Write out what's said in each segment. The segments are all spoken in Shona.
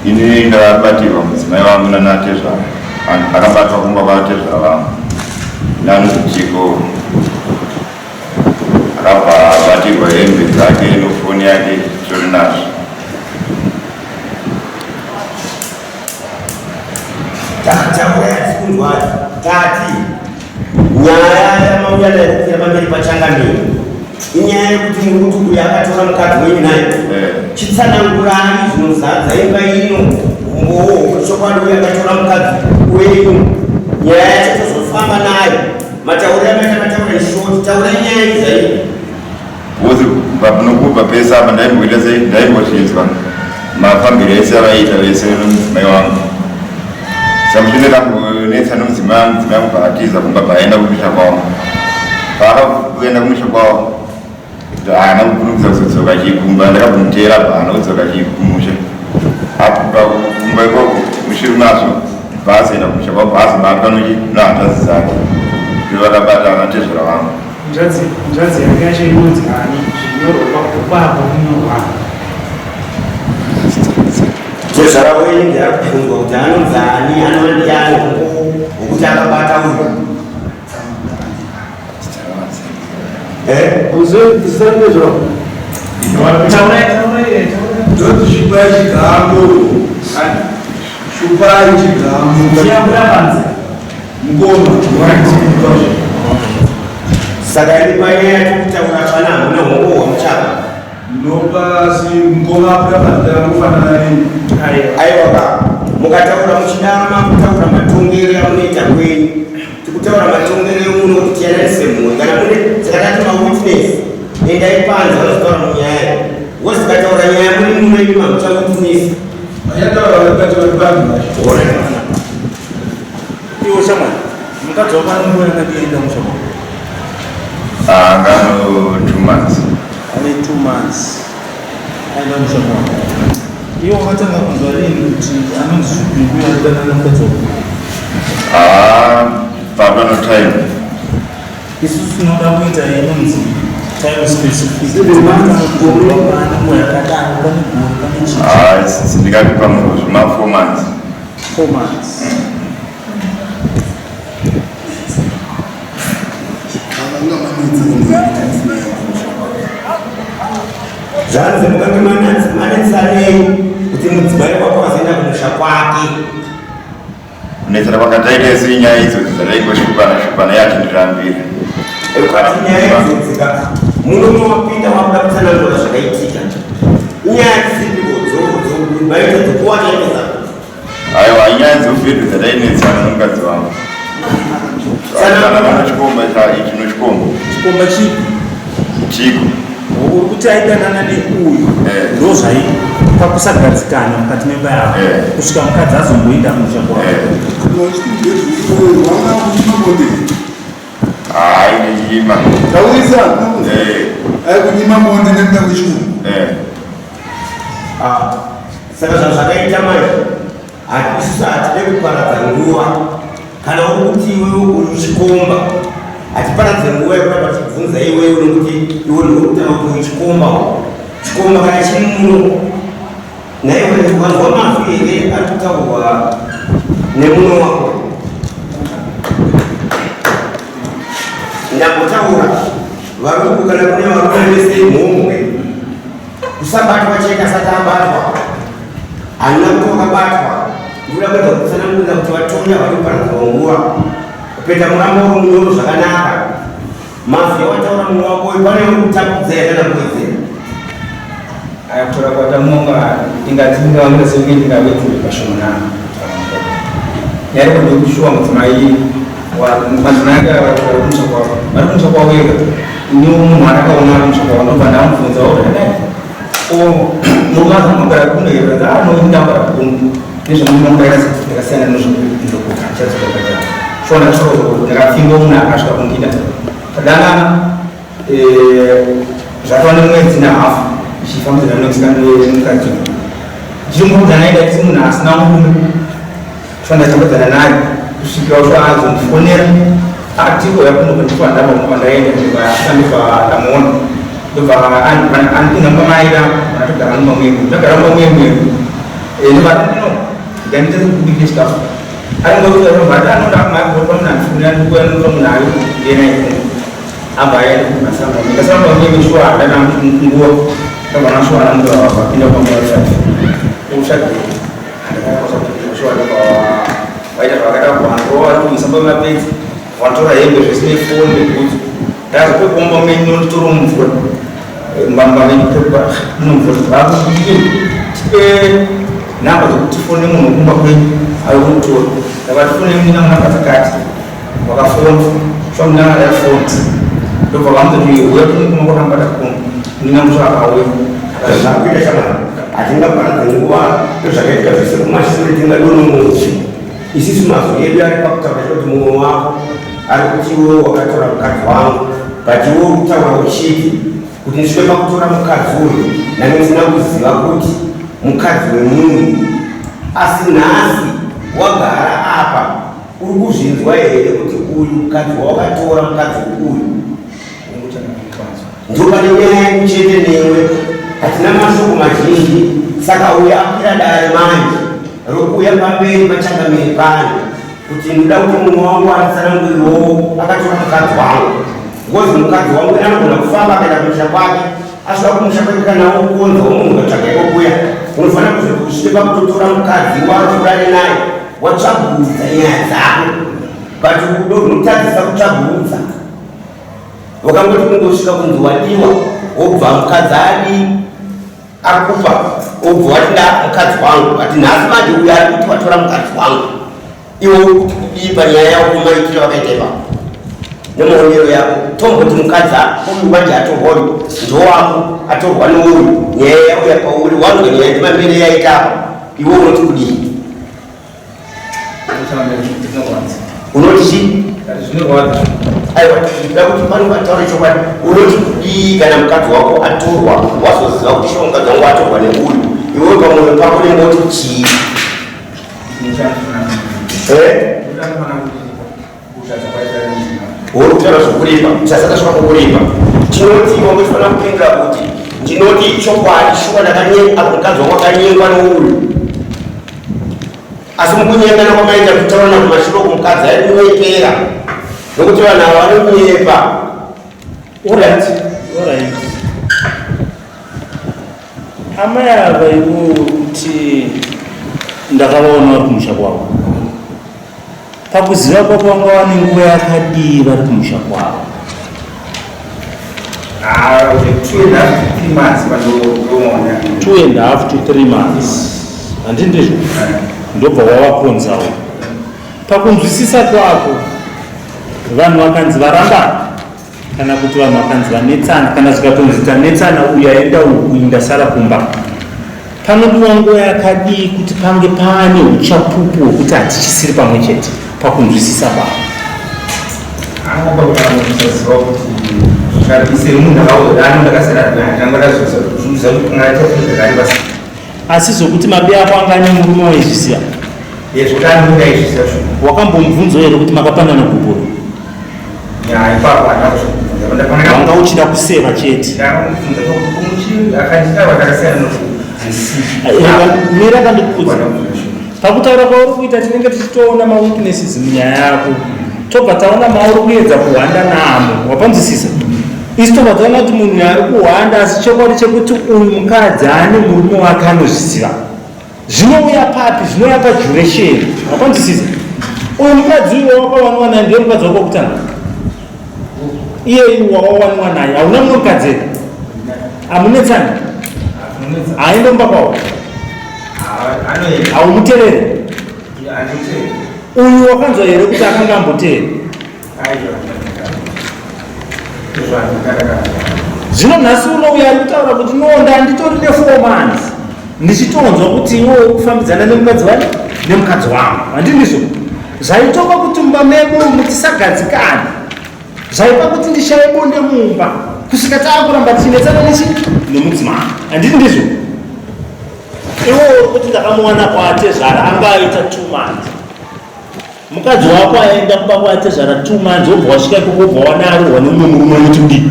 ini ndabatirwa mudzimai wangu nanatezva akabatwa kumba kwavatezva vangu nanuchiko akabva abatirwa hembe dzake nofoni yake zvori nazvo. Tati nyaya yamauya nayo pamberi pachangamiro inyaya yekuti muruti uyu akatora mukadzi wenyu naye chitsanangurani zvinozadza imba ino chokwadi uyu akatora mukadzi wenyu nyaya yacho tozofamba nayo matauriro amaita mataura ishoti taura nyaya izaii uzi nokubva pese apa ndaimbozvinzwa mafambiro ese avaita vese nomudzimai wangu samushine tambonetsa nomudzimai wangu mudzimai wangu paatiza kumba paaenda kumusha kwavo paakakuenda kumusha kwavo haana kukunukiza kuzodzoka chikumba ndakabvomutera paana kudzoka chikumusha apuka kumba ikoko mushiru nazvo bhazi enda kumusha kwavo bhazi batwa nohandazi dzake ndovakabata vanatezvera vangu njanzi yake yacho inonzi ani zvinyorwa kubaba kunyorwa tezvara wenyu ndakubvunzwa kuti anonzi ani anondiani wokuti akabata uyu saka ipanyaya kutaura panangu nehongo hwamuchava ndopasi mukoma apurapaanofanana aiwaka mukataura muchidama kutaura matongero amunoita kwenyu tikutaura matongero emuno kuti tiyananise mumwe kana mune dzakatati mawitness endaipanza vanozitaura munyaya wozikataura nyaya muri muno imi mamuchawitness iwo shamwari mukadzi wapanonguva yakadienda mushama angano 2 months ane 2 months aenda mushama iwo wakatanga kunzwa rini kuti anonzi zvipigu yakudanana mukadzi wako pano time isusu tinoda kuita inonzi time specific panenguva yakadaro panegore pane chii ndingati pamwe zvima 4 months 4 months zvanzi mukange manetsanei kuti mudzimai wako wazoenda kumusha kwake kunetsera kwakataita ese inyaya idzodzi dzataingoshupanashupana yachindirambira ukati nyaya idzodzika munomopinda wakuda kutsanangura zvakaitika inyaya dzisipikodzomaita dzokuwachaiteza aiwa inyaya dzofedu dzatainetsana nomukadzi wangu chikomba chino chikomba chipi chiko uri kuti aidanana neuyu ndo zvaipakusagadzikana mukati memba yavo kusvika mukadzi azomboenda kumusha kwavo ainyima kunyima monde nekuda kwechirungu saka zvanhu zvakaita manje isusu hatide kuparadza nguva kana uri kuti iwewe uri muchikomba hatiparadze nguva yekuramba tichibvunza iwewe nokuti iwe ndokutaura kuti uchikomba chikomba kana chiri muno naiwe wanzwa mazwi here ari kutaurwa nemuno wako ndambotaura varuku kana kune varume vese mhomwe kusabatwa cheka asati abatwa handina kuti wakabatwa ndikuda kuedza kutsanangurira kuti vatonya vari kuparadzwa nguva kupeta murambo uri munyoro zvakanaka mavhi yawataura mumwe wako uyu pane kutapudza yakana kuwedzera ayakutora kwata monga ingati ndingavangasenge ndingawedzere pashomana yari kude kushuwa mudzimai madzimai ake vari kumusha kwavo wega niwo munhu andakaona ari musha kwavo ndobva ndamubvunza odadai murume azomugara kundoerera anoindambara kungu nezvemunombaira yakasiyana nezvokukachadzokakata shona choko ndakapfinga munhu akasvika kundida tadanana zvatova nemwedzi nehafu ichifambidzana nemukadzi ndichimbodzana naye kuti munhu asina murume shona ndakatambadzana naye kusvikira sho azondifonera atiko yakundokondifandapandaenda ndikashandiswa damuona ndobva andipinda mamaira anatogara mumamwemwe ndagara mumamwemwe ndivatino ndanitese kubikire chikafu aringokuti anoda kumaiota munhu andifunira ndikuyanura munhu ayo ndenaiko abva aenda kumasamba ndikasamba mamwemwe shuwa andana nguva ndabva nashuwana muda vapinda pamaushati ushati andakaashuwa vaita zvakaita vantu vari kuisamba mapedzi vatora hembe zvisine foni nebhutsu ndazopekomba menyu nditoro mumvura mbamba menyu mumvura tipe namba dzokuti foni nemunhu kumba kwenyu ari kutora ndakati foni nemuna munakatikati wakafoni shomndanada foni ndobva vamuzoti uya kunokumakotambata komo nina muso akauya zvakuita chamana hatingabvanze nguva nezvakaitika zvese kumashure tingadonomuzi isisu mazwi edu ari pakutaura kuti mumwe wako ari kuti iwe wakatora mukadzi wangu but iwe kutaura uchiti kuti ndisvike pakutora mukadzi uyu nange ndisina kuziva kuti mukadzi wemunhu asi nhasi wagara apa uri kuzvinzwa here kuti uyu mukadzi wawakatora mukadzi uyu ndopane nyaya yekuchete newe hatina mashoko mazhinji saka uyu akwira dare manje rokuuya pamberi machangamiri pano kuti ndoda kuti munhu wangu anatsanangurirowo akatora mukadzi wangu ngozi mukadzi wangu anogona kufamba akaenda kumusha kwake asvika kumusha kwake kana wokuonza womunhu unotsvaga ikokuya unofanira kuzosvike pakutotora mukadzi wakurane naye watsvagurudza nyaya dzako but kudo runotadzisa kutsvagurudza wakangoti kungosvika kunzi wadiwa wobva mukadzi adi akupa obva wati nda mukadzi wangu ati nhasi manje uyo ari kuti watora mukadzi wangu iwe uri kuti kudii panyaya yako kumaitiro wakaitepa nemuonero yako tomboti mukadzi uyu manje atorwayo ndowako atorwa neuyu nyaya yauya pauri wange nyaya ndimambere yaitapa iwe unoti kudii unoti chii aiwa ndida kuti pano pataura chokwadi unoti kudii kana mukadzi wako atorwa wazoziva kuti sho mukadzi wangu atorwa neuyu iwe pamwoyo pako nengoti chii uri kutaura zvokuripa chasakasvika kukuripa chinoti iwe ngotifanira kupindura kuti ndinoti chokwadi shuwa apo mukadzi wangu akanyengwa neuyu asi mukunyengana kwamaita kutaurana kumashiro kumukadzi aikunyeipera nokuti vanhu ava vanokunyepa amai ava ivo kuti ndakavaona vari kumusha kwavo pakuziva kwako vanga vane nguva yakadii vari kumusha kwavo 2.5 to 3 months handindizvo ndobva wavakonzawo pakunzwisisa kwako vanhu vakanzi varambana kana kuti vanhu vakanzi vanetsana kana zvikatonzi tanetsana uyu aenda uku ndasara kumba panodiwa nguva yakadii kuti pange pane uchapupu hwekuti hatichisiri pamwe chete pakunzwisisa kwako asi zvokuti mabe ako anga ane murume waizvisiya wakambomubvunzo here kuti makapandana kupuro wanga uchida kuseva chete mira kandikudza pakutaura kwauri kuita tinenge tichitoona maweaknesses munyaya yako tobva taona mauri kuedza kuhwanda nahamo wapanzwisisa isi tobva taona kuti munhu ari kuhwanda asi chokwadi chekuti uyu mukadzi ane murume wake anozviziva zvinouya papi zvinouya paduration wapanzwisisa uyu mukadzi uyu wakawanwa ndiye mukadzi wako wokutanga iye wawawaniwa naye hauna mumwe mukadzi ere amunetsana aendomba kwawo haumuterere uyu wakanzwa here kuti akanga amboteera zvino nhasi unouya ari kutaura kuti no ndanditori ne 4 months ndichitonzwa kuti iwo kufambidzana nemukadzi wani nemukadzi wangu handindizvo zvaitopa kuti mumba medu mutisagadzikana zvaipa kuti ndishaye bonde mumba kusvika taakuramba tichinetsana nemudzimai handiti ndizvo iwo kuti ndakamuwana kwaatezvara anga aita 2 months mukadzi wako aenda kuba kwaatezvara 2 months wobva wasvika ikoko wobva wanarohwa nemumwe murume uti kudii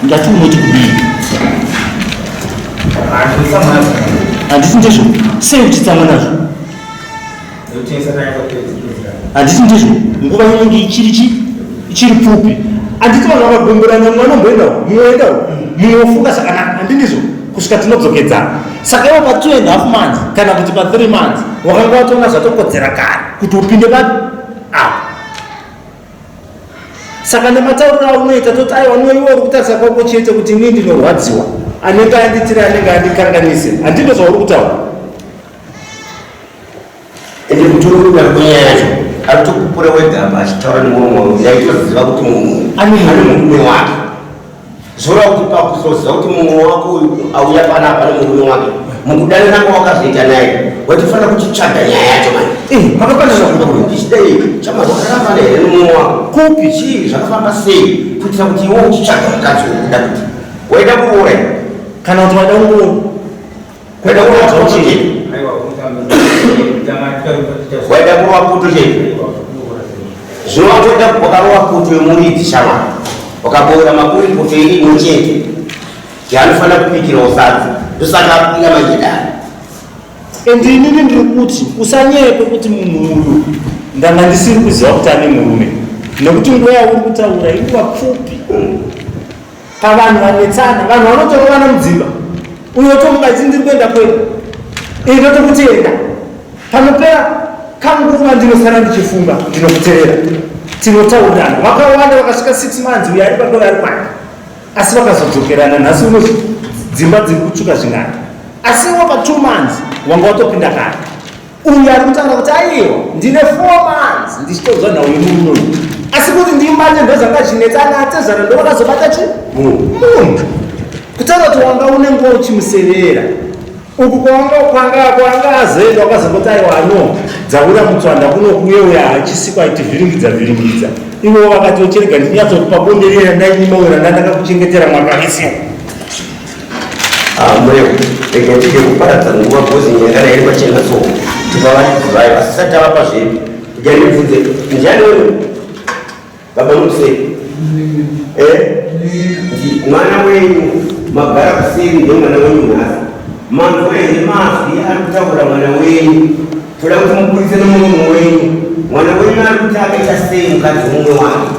ndati unoti kudii handiti ndizvo sei uchitsamwa nazvo handiti ndizvo nguva inenge ichiri pfupi handiti vanhu vakagomborana mumwe anomboendawo mumweendao mumwe wofunga zvakanaka handi ndizvo kusvika tinodzokedzana saka iwo pa 2.5 months kana kuti pa 3 months wakanga watoona zvatokodzera kare kuti upinde papi apa saka nematauriro aunoita toti aiwa noiwo uri kutarisa kwako chete kuti inini ndinorwadziwa anenge anditiri anenge andikanganise handindo zvauri kutaura ende kuti uri kuda kunyaya yacho ari tokupura wegamba achitaura nemuromo ndaitoziva kuti munhu ane murume wake zora kuti pakuzoziva kuti mumwe wako auya panapa nemurume wake mukudana nako wakazoita naye watifanira kuchitsvaga nyaya yacho mani makapanaichidai chamazvakaramba here nemumwe wako kupi chii zvakafamba sei kuitira kuti iwo uchitsvaga mukadzi wokuda kuti waida kuroora kana kuti waida kuroora waida kuroora chii waida kuroora putu chii zvino watoda wakaroora putu yemuridzi shamwari wakaboora mapuri putu imwe chete yaanofanira kupikirawo sadza ndosaka apinda majedani ende inini ndiri kuti usanyepe kuti munhu uyu ndanga ndisiri kuziva kuti ane murume nekuti nguva yauri kutaura inguva pfupi pavanhu vanetsana vanhu vanotorovana mudzimba uyo tomukadzi ndiri kuenda kwedu ndotokutenda panopera kanguva ndinosara ndichifunga ndinokuteerera tinotaurirana vakawanda vakasvika 6 months uyo ari pakove ari kwake asi vakazodzokerana nhasi uno dzimba dziri kutsvuka zvingani asi iwo pa 2 months wanga watopinda kare uyu ari kutaura kuti aiwa ndine 4 months ndichitonzwa nhau yemurume uyu asi kuti ndimbanje ndozvanga zvinetsana atezvara ndovakazobata chi munhu kutaura kuti wanga unenge uchimusevera uku kwanga azoenda wakazongoti aiwa ano dzaura mutswanda kunokuyeuya achisikwa itivhiringidza ivo vakati ocherega ndinyatsokupa bonde rira ndainyimaura ndandakakuchengetera mwakarisiwa mureu rega ndide kuparadza nguva bhozi nyangana iri pachenatso tipavanivayo asisati ava pazvedu ndianibvunze ndiani baba mutsei mwana wenyu magara kuseri ndemwana wenyu nhasi manzwa here mazwi ari kutaura mwana wenyu toda kuti muburitse nomuromo wenyu mwana wenyu ari kuti akaita sei mukadzi mumwe wake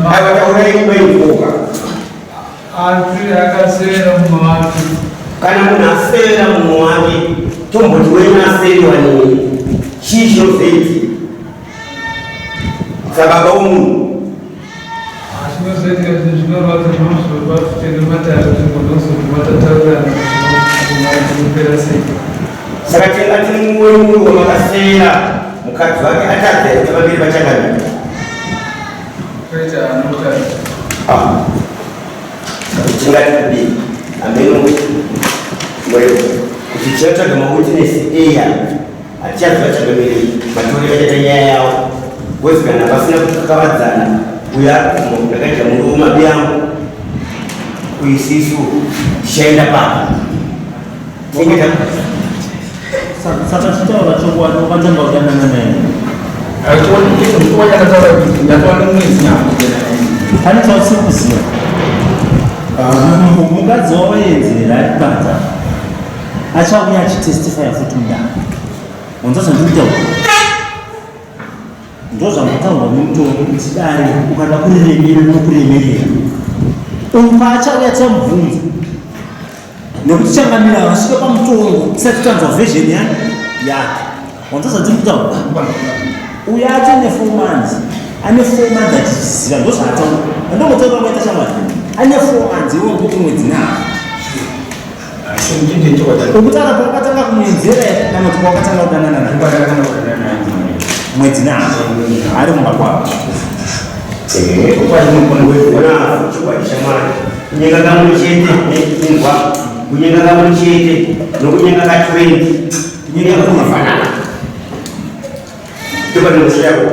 akataura imba ikoka akasera mumwe wake kana munhu asera mumwe wake tomboti wenyu aseriwa nini chii chinozoiti sababa womunhu zvinozoitika kuti zvinorwadza zvamusorovatitenemataaatataurana kupera sei saka tenga tine mumwe munhu wamakasera mukadzi wake atadza kuti pamberi pachakavika kaita anotadza tingati ameno kuti tinotsvaga mawitnesi eya hatichazovatsvaga mberi matori vachaita nyaya yavo kozi kana pasina kukakavadzana uyo ndakaita munhu womabi yangu kuisisu tichaenda papa saka chitaura chokwadi wakatanga kudanana naye pane chausiri kuziva mukadzi wawaedzera ari bata achauya achitestifya futi mudana wanzazvandikutaura ndo zvangotaurwa nemutombo kuti dare ukada kuriremera nokuremerera uyu paachauya tamubvunza nekuti changamira vasvika pamutongo tisati tanzwa vhezheni yake wanzazvandikutaura uyu atine 4 months ane 4 months achiziva ndo zvaataura andongotaura kwaita shamwari ane 4 months iwo ngokuti mwedzi naa ukutara kwakatanga kumuenzera kana kuti kwakatanga kudanana mwedzi naa ari mumba kwavo kwa hiyo mkono wetu na chukua shamani kunyenga kama chete ingwa kunyenga kama chete no kunyenga ka trend kunyenga kama fanana tuba ni mshako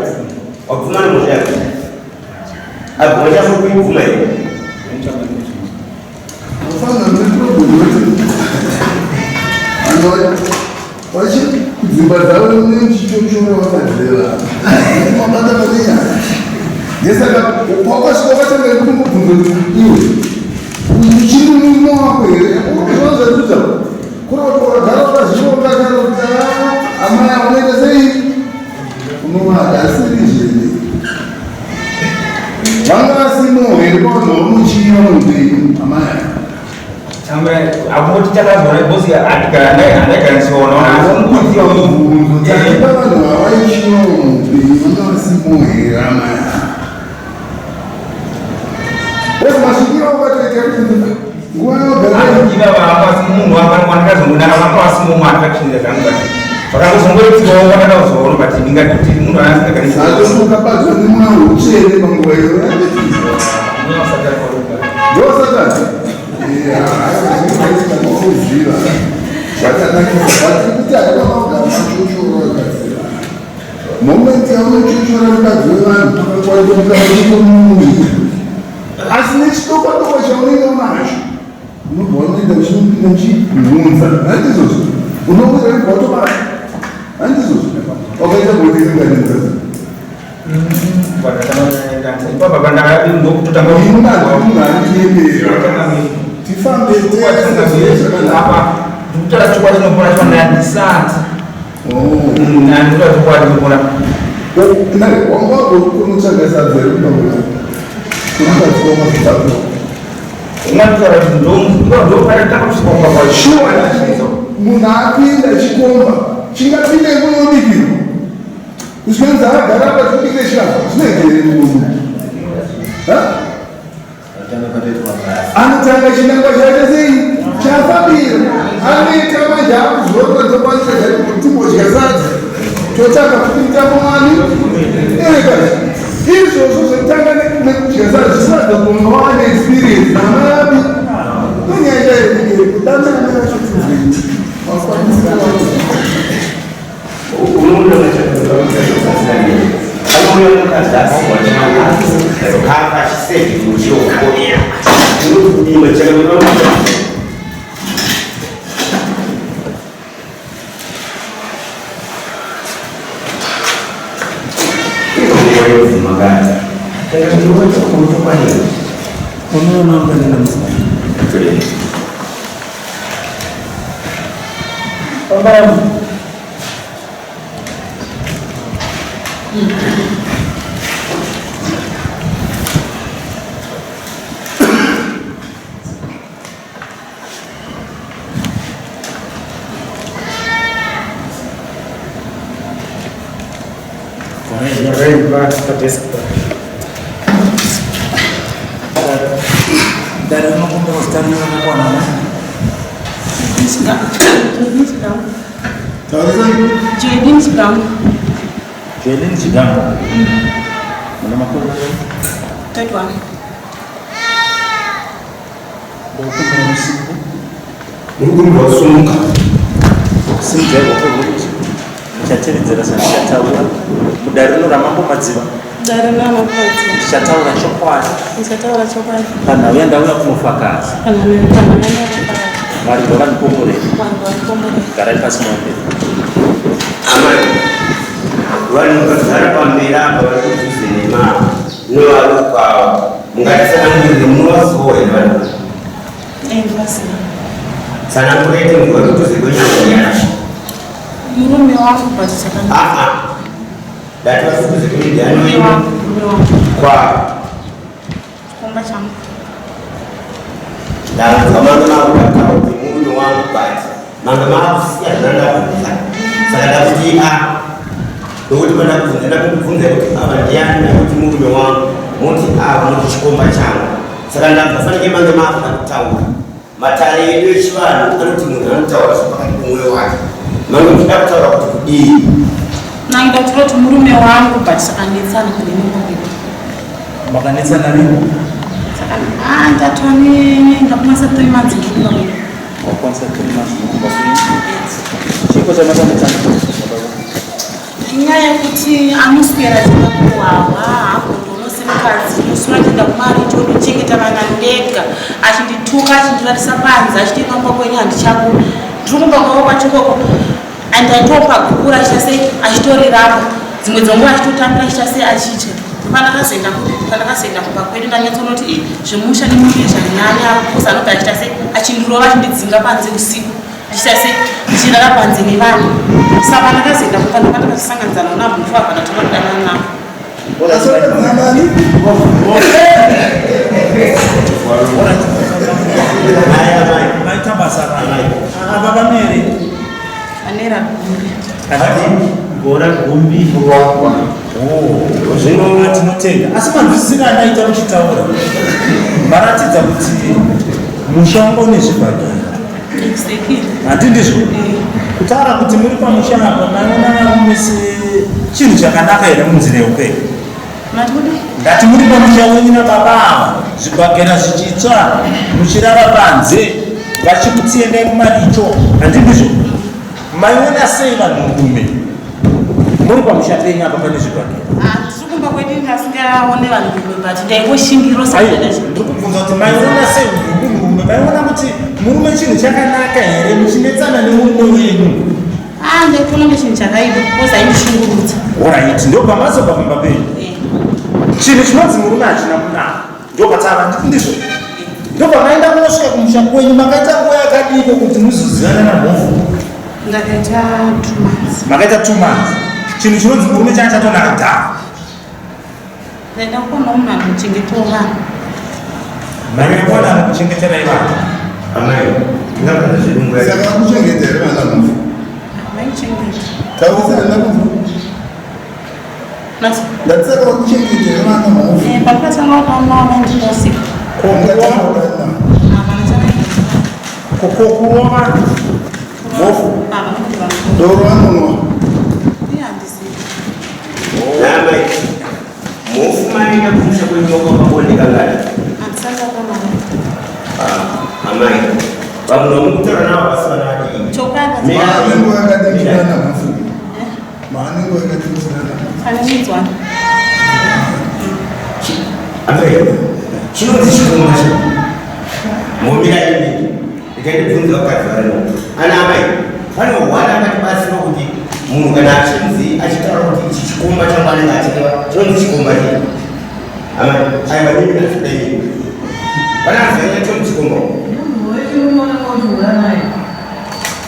wakufumana mshako hapo moja kwa kufuma hiyo mfano ndio ano waje kuzimbazao ni chichochoro wakadela mabanda mania yesa kwa sababu tena kumbu kumbu hiyo uchini ni mwa kweli unaanza tuza kwa garota sio garota ama yaoneka zaidi unaona asili wanga simo ilikuwa mchini wa mtu amaya sampai aku mau cakap boleh bos ya ada kan sono aku mau dia mungu tayari ndo hawaishi wanga simo amaya wewe masikio wote karibu ngwao aku kira apa semua akan mereka menggunakan apa semua attraction ya kan orang semua itu bawa pada sono berarti tinggal di sini mana sekarang ini satu suka baju ni mau ucele mambo hayo ini saja kalau dosa tatu iya hayo ni kuzira wataka kama machuchuro moment ya machuchuro kadhiwa kwa hiyo kama asinichito kwa shauri unacho unabona ndio shinji munza ndizo unaona kwa to ba ndizo okaita bodi ngani ndizo pada teman-teman itu apa benda untuk tutang tifambe apa tutala chukua zino pona chona disati na tutala chukua zino pona na wangu kunuchaga sadero ndabona kunaka tsoma tsatso ungatara ndo para takusikomba kwa shuwa munhu apinda chikomba chingapinde kunobikirwa zvikanzi agara pachibike chavo zvinegere munhu anotanga chinangwa chake sei chafambira anoita manje akuzorora tokwanisa kutibodya sadza totanga kuti mutambo wani erekazi izvozvo zvekutanga nekudya sadza zvisada kunga wane experience namabi nonyaya yaekere kudanaaachotuzei unoona machakuzaaaaaaaa hapa sisi tulichokulia ni machakuzaa maganda katika kidogo cha kutoka hiyo unaona mambo ni namna baba dari ngomong terus dari ngomong apa? Jedin sedang. Mana makhluk? Tuan. Bukan manusia. Mungkin bersumpah. Sinja bukan. Cacere zirasana taula. Dari lu ramambo maziba. Dari nama kazi. Chataula chokwadi. Chataula chokwadi. Kana uyanda uya kumufakazi. Kana nenda kufakazi. Mari ndo kanikumbure. Karai pasi mwembe. Amani. Wanu kasara pambira abatuzi sinema. Nwa aluka. Mungatisana mwizi mwa soe wanu. Basi. Sana kulete mkatuzi kwenye mwenyashi. Mume wangu basi sana. Datu siku zikini jani kwa komba changu. Dan zamani na ukatao mume wangu basi. Manga maafisia nanda kuza. Sana kutia. Ndio tumenda kufunza kama ndiani na mume wangu. Muti muti chikomba changu. Sana ndakufanya kama manga maafisia matari yedu shwani anuti mungu anutawa mpaka kumwe wake. Manga mkitawa kutukudi. Na ndio tulo tumurume wangu basi anitsana kwenye Mungu. makanetsana rini saka ndatoni ndakwanisa 3 months ndokuba wakwanisa 3 months ndokuba chipo chamakanetsana inyaya yekuti anoswera tinakuwawa hakondonosemukadzi nosura tienda kumari tonochengeta vana ndega achindituka achindiratisa panze achiti pamba kwenyu handichako ndirikumba kwavo kwachokoko andaitopa gukura achita sei achitorirapa dzimwe dzonguva achitotambira achita sei achiita pandakazoenda kumba kwedu ndanyatsoonoti zvemusha nemuiri zvanyanya kuza anobva achita sei achindirova achindidzinga panze usiku achita sei ndichirara panze nevanhu saka pandakazoenda kumba ndakatokasanganidzana una munhu wabva ndatovadanana navo maita basa ava vamere anera gora gumbi zvino tinotenda asi manzwisisiro andaita muchitaura maratidza kuti mushango nezvibhagara handindizvo kutaura kuti muri pamusha apa maiona varume sechinhu chakanaka here munzira yeupenyu ndati muri pamusha wenyu nababa ava zvibhagera zvichitsva muchirara panze vachikutsiendai kumaricho handindizvo maiona sei vanhurume muri pamusha penyu apa pane zvibhagera tirikumba kwedu ndasingaone vanhurume but ndaingoshingiro ndikubvunza kuti maiona sei murume maiona kuti murume chinhu chakanaka here muchinetsana nemurume wenyu ndaikuona chinhu chakaipa koza indishungurudza orit ndo pamazobva pamba penyu chinhu chinonzi murume hachina kunaka ndo patava ndizvo ndo pamaenda kunosvika kumusha kwenyu makaita nguva yakadiko kuti muzozivana namhovhu ndakaita 2 months makaita 2 months chinhu chinonzi murume changa chatonaka dhaa ndaenda kuona munhu anochengetawo vanhu maikuona anokuchengeterai vanhu saka kuchengetera vana mufu vaichengeta tausana mufu ndatisaka vakuchengetera vana mufu pakatanga ukaonao vaindidosika kukurova mofu doro vanonwa mufu maenda kumusha kwenyoka pakondeka ngati amai vamunomukutaura navo vasivana vadii maanengo yakatengerana mufu maanengo yakatengerana chinonzi chikomasha momira ine ndikaindibvunza wakadzarano ana amai vanohwana ngati basino kuti munhu kana achinzi achitaura kuti ichi chikomba changu anenge achireva chinonzi chikomba chii amai aivanimi nasudai vanazanya chonzi chikomba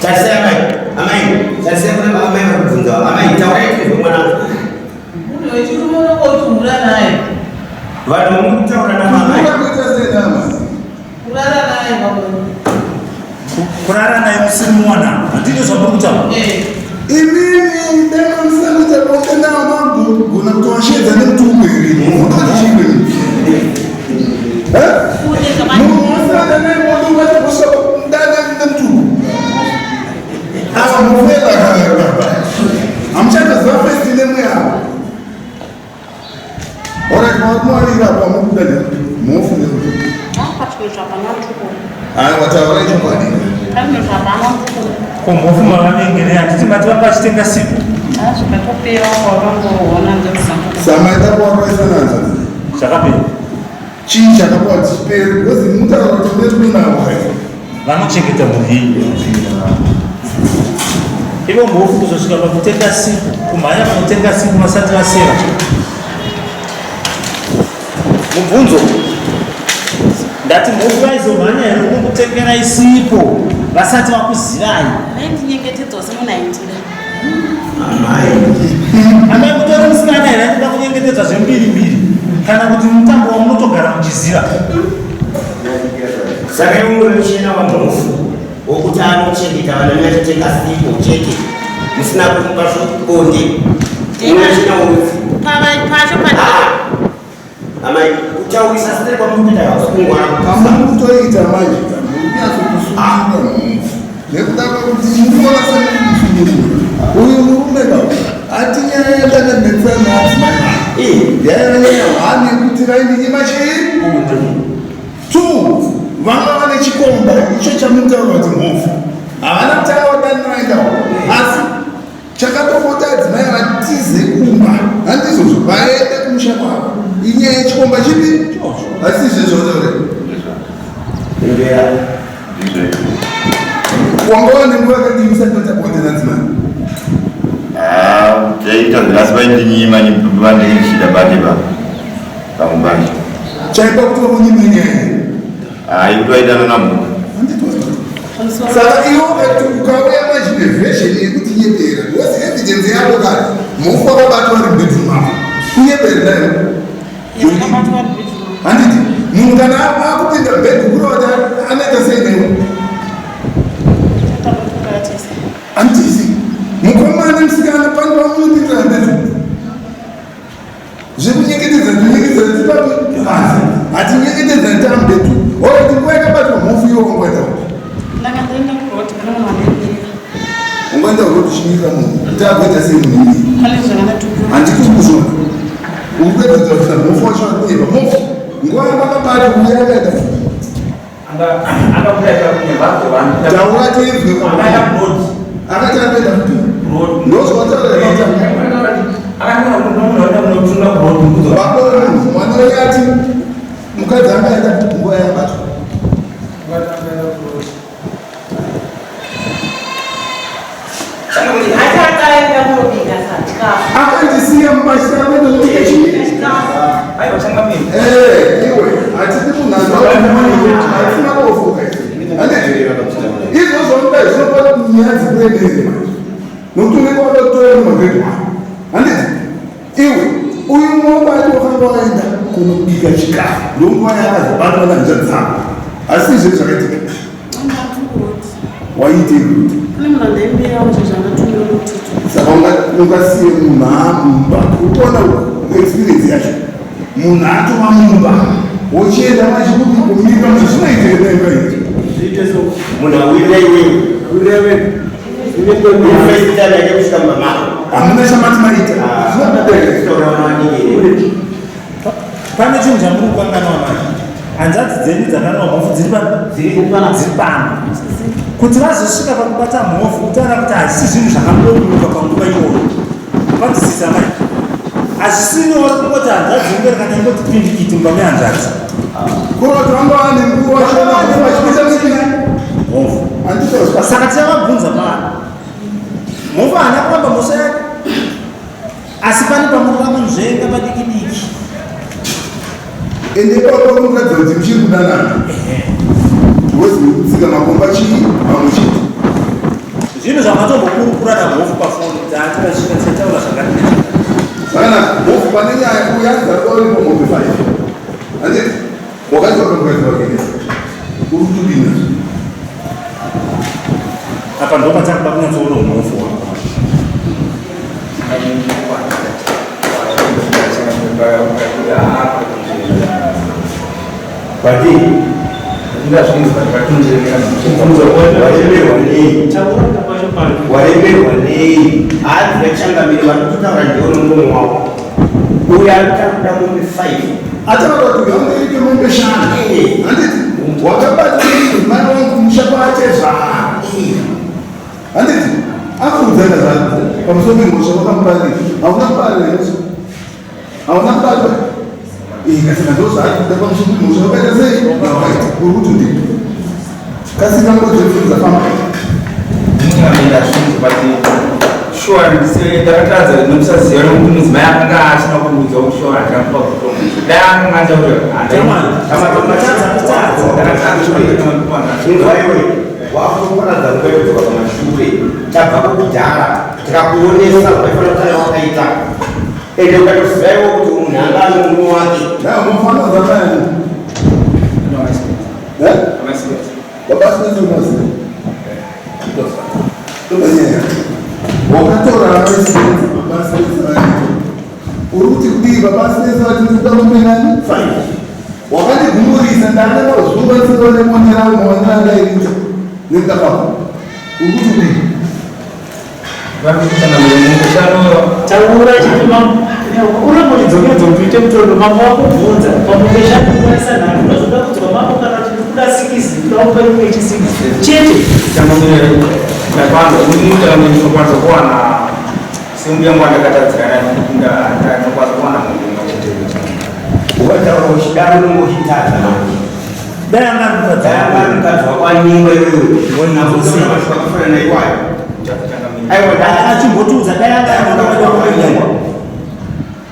tarisai amai amai tarisai kuna amai varikubvunza amai taurai tizwe mwanangu vanhu vamukutaura namamai kurara naye musiri muwana handino zvamuri kutaura imini denomusakuta pokendawo magona kuti washedza nemutumbu iri undochichingweni mumusada nemoduvatikusoudana nemutumbu ava mufela hamuchataziva festi nemweavo orait makumwarira pamukuda mufu nemutumbu wataura chokwadi kombofu mavanengere handiti mati vanga vachitenga sipo samaita kuvarwaisananza zvakapera chii chakapuwa chiperi because mutaura kuti ndetunawai vanochengeta mhuri ivo mbofu kuzosvika pakutenga sipo kumhanya panotenga sipo vasati vasera mubvunzo ndati mbofu vaizomhanya here kungotengerai sipo vasati vakuzivai vaindinyengetedzawo semunaitira amai kutori musikana here andida kunyengetedza zvembiri kana kuti mutambo wamunotogara muchiziva saka iwe muchena wamufu wokuti anochengeta vana vachatenga sipo chete musina kumupa zvobonde unachena urufu pacho amai kutaurisa sitiri kwamupita yakasungwana kamukutoita manje kamukunyasokusunga nomufu nekuda kwekuti mukuona semukusungurira uyu murume ka atinyaya ndakadetsana yayayawani kuti vaindinyima chii 2 vanga vane chikomba icho chamutaura kuti mhofu havana kutanga vadaniraindawo asi chakatopota adzimai vatize kumba handizvozvo vaende kumusha kwavo inyaya yechikomba chipi asi izvezvotaure wanga wane nguva yakadivisa totabondera dzimai taita zvirasi vaindinyima vandikishida badeba pamubanja chaipa kuti vakunyima nyaya kutoaitana namunhu saka iwo ukauya machine vhesheni yekuti nyepera because evidence yako kati mufu wakabatwa vari bedroom ako kunyeperi nayo handiti munhu kana akupinda bedroom kuri kuti anoita sei newe handisi mukomana musikana pano vamunopindira bedroom zvekunyengetedza tinyengetedza tipapi basi hatinyengetedza ntamubedroom orati nguva yakabatwa mufu iwo wangoenda ungoenda kurotishinyika munhu takuita sei munhu handiti kuzvona ukuedza kuita mufu wacho akunyeba mufu nguva yakabata uya akaita taura toivwe akati apenda kuti ndozvataura mwana uya ati mukadzi akaenda nguva yabatwa akandisiya mubashira iwe hatidi munhuatina kofuka izvozvomuda zvinopata kunyadzi kuenderema nokuti unenge wakatora mumabhedu ako handiti iwe uyu mobati wakanga waenda kunobika chikafu ndonguva yakazobatwa nanzva dzako asi izvezvi zvakaitika waitei kuti saka ungasiye munhu amumba ukuona experience yacho munhu atova mumba uchienda machikuti kumika zvinoitike naimba iti munhu hamuna chamati maita pane chinhu chamuri kukanganawa mani hanzvadzi dzenyu dzakanwa mhofu dziri pano kuti vazosvika pakubata mhofu kutaura kuti hazvisi zvinhu zvakandouka panguva iyoyo panzwisisa mai hazvisiniwo kungoti hanzvadzi ungeri kana ingoti pindikiti mumba mehanzvadzi kuroti vanga vane nguva vachiita mhofu saka tichavabvunza pano mhofu haana kuramba mhosva yake asi pane pamurova munzvenga padikidiki ende papamuratidza kuti muchiri kudanana ndozikutsika makomba chii pamwe chete zvinhu zvamatombokurukura namhofu pafoni dzaati vasvika tichataura zvakadii saka mhofu pane nyaya kuyanzaauripo mombe 5 handiti wakati wakamuratidza wakene uri kutudina apa ndo patakuda kunyatsoona umhofu wako Bati, tidak sungguh berkatun dengan waremerwa nei ati vachangamiri vari kutaura ndeunomwe wavo uyo ari takuda mombe 5 ataura kuti vangaite mombe 5 handiti wakabatiri mai wangu musha kwatezva handiti akuudzana zvake pamusoro pemhosva wakamubarira hauna kubarira hauna kubatwa kasika ndozvakuda pamusoro pemhosva wakaita sei nawaita uri kuti ndii kasika ngodzepfudza famba mungamenda zvinhu bati sure ndakatadza nomusaziva nokuti mudzimai akanga asina kuudza kuti sure ndakamupa kutombo dai akanga ndakataaaiwe wakuparadza nguvayodzwa pamashure tabva kukudhara tikakuonesa ukaifana kutanga wakaita ende ukatozivaiwo kuti munhu anga ano munhu wake mufana zvakani babasinezomaziva tobanyaya wakatora avaisienzi babasinesaito uri kuti kudii babasinesaitikuda kupenani fine wakandigumurisa ndaanemazuva sivanemonera mawanira angairita nekutapapa uri kuti kudii vakutana mungu chanoyo taura chituma urambonidzokedzo kuite mutondo mambo wakubvunza pamukeshakuisa nhatu unozoda kudzwa mambo kana chikuda 6 kuda upe chisigizi chete chamomire napano unomutakwanisa kuwana sehemu yangu andakatadzikana ndakwanisa kuwana mungu ngachitei ukataura uchidaro nongochitadza dai anga mukadzi wakwaningwa iwewe naiwayo achimbotiudza dai anga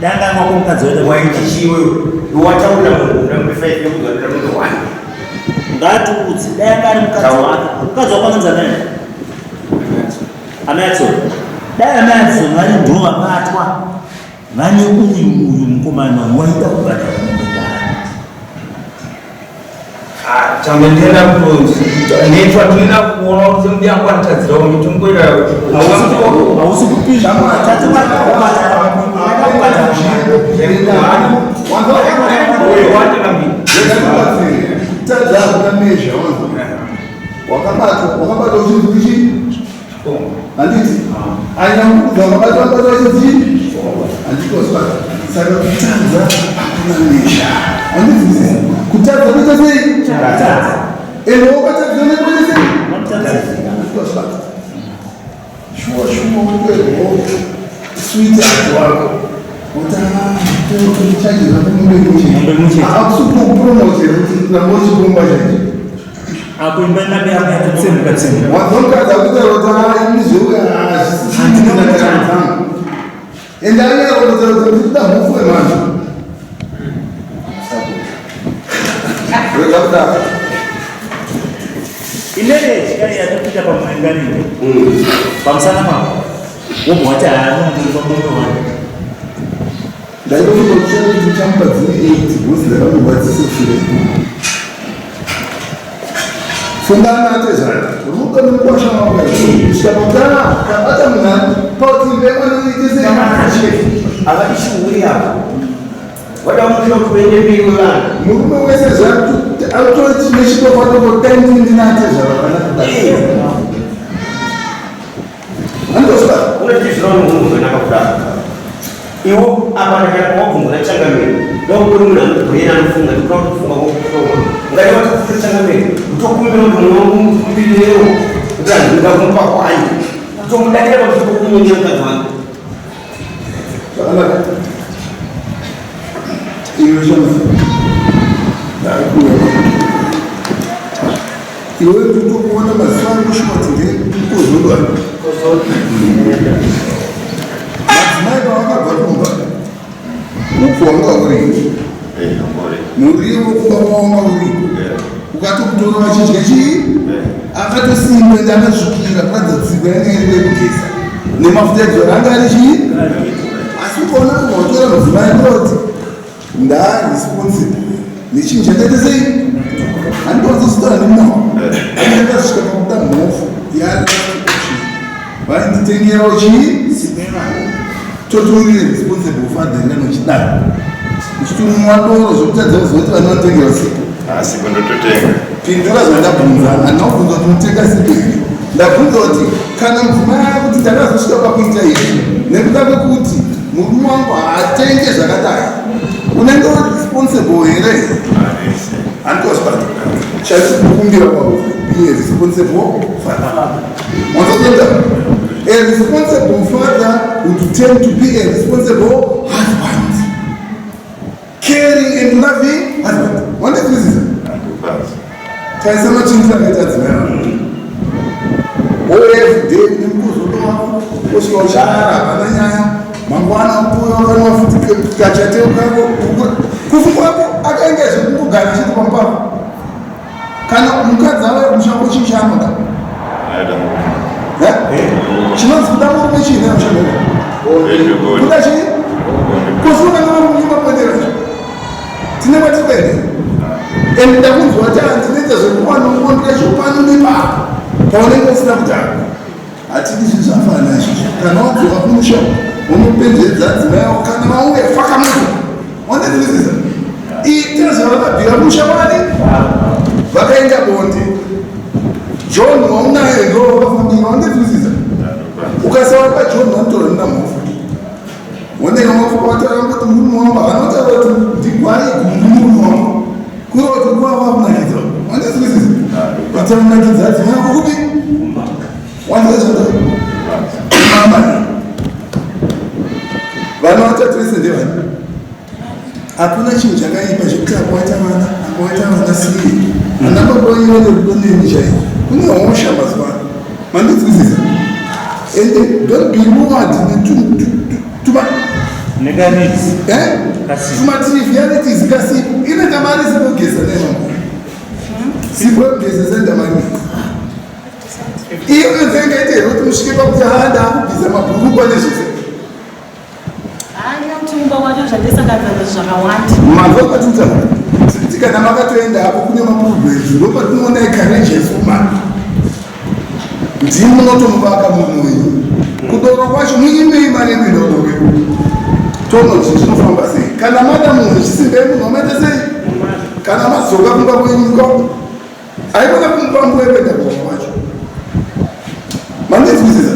danga mwako mukadzi wedu waitichiwe wataura munhu ndamufaife kuzwadira munhu wani ngatiudze danga ari mukadzi wakananza naye amatso dai amatso vane ndo vabatwa vane uyu mukomana waida kubata chambe ndenda kutonzi netwa tuina kuona kuti mbiyangu anotadzirawo mitombo irayo hausi kupisha wakabata uchizivichi handiti ainyakuudza wakabata chizi handitosva saka kutadza hakuna mesha handiti kutadza kuita sei ende wakatadzira nekuita sei handitosva shuwa utoerwo switi ati wako utaachajiza akusukupromotera kuti namochirumba chachi wazokadza kutarota imizveuya zvisisiinaaangu ende anyarokutarota kuti kuda mhofu wemanhu rega kudaro inene chikari yatopita pamuenganiro pamusana mako wobva wati haanoaaaaa ndaitokutokushanda kuti champa dzine 8 bhuzi dzakamugwadzisefire fungana atezana rudo nemukwasha wako kusvika pakutana kabata munhani pautimbe anoitese avadishiuri apo wada mukiro kuende mbiri wevanhu murume wese autoti nechitofatoko taindindinatezvara kana kudai andosva unoti zvinono munhu anaka kudaro iwo apanakana wabvunzira changamiri ndokuri munhu anobhuyera anofunga ndikutokufunga wokuoma ngati watafuta changamiri utokumbira kuti munhu wangu mumbirireo kuti andinga kumupa hwani utomudakira pakutokunyengera mukadzi wangu zvakanaka iwe iwe kutokuona maziva anoshuka kuti ndekozodwa madzimai pavakabva kumba upfu wanga uri muriwo kuba wanga uri ukatokutora vachidya chii akatosimba ende akasvukira kuradza yange iri kugeza nemafuta edzora anga ari chii asi ukaona kuvatora madzimai kuroti ndaresponsible nechinhu chakaita sei handikwanzositara nemunao andakasvika pakuda mhofu vainditengerawo chii totori responsible father nganochidaro uchitumwa doro zvokutadza kuzoti vanotengera sipo sipo ndototenga pindura zvandabvunza handina kubvunza kuti unotenga sipo iri ndabvunza kuti kana mudzimai akuti ndakazosvika pakuita izvi nekuda kwekuti murume wangu haatenge zvakadai unenge uri responsible here handitosvata chaikukumbira kwakuti be a responsible father wanzotenda a responsible father would tend to be a responsible husband, caring and loving husband. What is this? Try some change like that now. Every day you go to Oshara, Banana, Mangwana, Puyo, Kachate, Kufu, I can get some guys to Pampa. Can you cut the Mushakoshi Shamada? I don't know. Chinonzi kudamura mechini amshamira kuda chii kufunga navamunyumba kwendera tine kwatipende ende ndakunzwa kuti handinoita zvekuwanongondera chopano nepapa paunenge usina kutanga hatidi zvinhu zvafana izvozvo kana wadzoka kumusha unopenzedza dzimayawo kana vauya faka muto wandezivisa ita zvavakabvira musha wani vakaenda bonde John waunaye ndo wakafambira wandezivisa ukasawa pachoni vanotora namofu wanenge mafuko wataura kuti munhu wavo vanotaura kuti ndigwai munhu wavo kuri kuti kuva vakunakidza wandazwisisa vatanakidza dzimana kukupi wandazvata mama vana vatatu vese ndevani hakuna chinhu chakaipa chekuti akawaita vana sii anamabonyiwa nerudo neni chaiko kune hosha mazuva ano mandinzwisisa and don't be moved tumatrivialities kasipo ine tamari sinogeza nemamo sipogezesa ndamani iyo nzengaitero kuti musvike pakuti haanda akubvisa mabhurukwa nezvese mava kwatuta tikana makatoenda apo kune maproblems ndopatinoona ecourageous woman ndimunotomuvaka munhu wenyu kudoro kwacho muimei mari midoro tono kuti tinofamba sei kana mada munhu chisimbai munhu wamaita sei kana madzoka kumba kwenyuka haikona kumupambuwe kwenda kuva kwacho mandinzwisisa